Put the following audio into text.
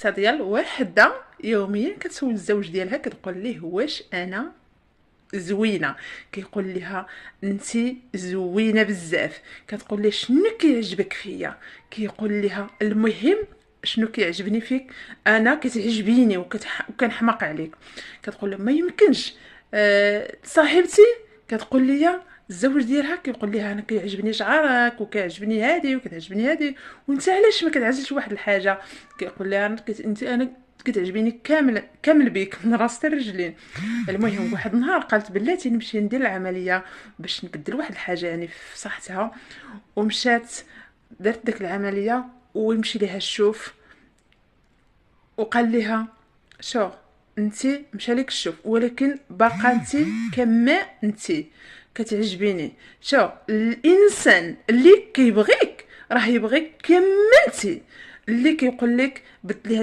ديال وحده يوميا كتسول الزوج ديالها كتقول ليه واش انا زوينه، كيقول لها انت زوينه بزاف، كتقول ليه شنو كيعجبك فيا، كيقول لها المهم شنو كيعجبني فيك، انا كتعجبيني وكنحماق عليك. كتقول له ما يمكنش صاحبتي، كتقول لي الزوج ديالها كيقول لها انا كيعجبني شعرك وكيعجبني هادي وكتعجبني هادي، وانت علاش ما كتعزلش واحد الحاجه، كيقول لها انا كتعجبيني كامل كامل بيك من راس حتى الرجلين. المهم واحد النهار قالت بلاتي نمشي ندير العمليه باش نبدل واحد الحاجه يعني في صحتها، ومشات درت ديك العمليه ويمشي ليها الشوف وقال لها شو انت مشى لك الشوف ولكن باقا انت كما انت كتعجبيني. شو الانسان اللي كيبغيك راه يبغيك كما انت، اللي كيقول لك بدلي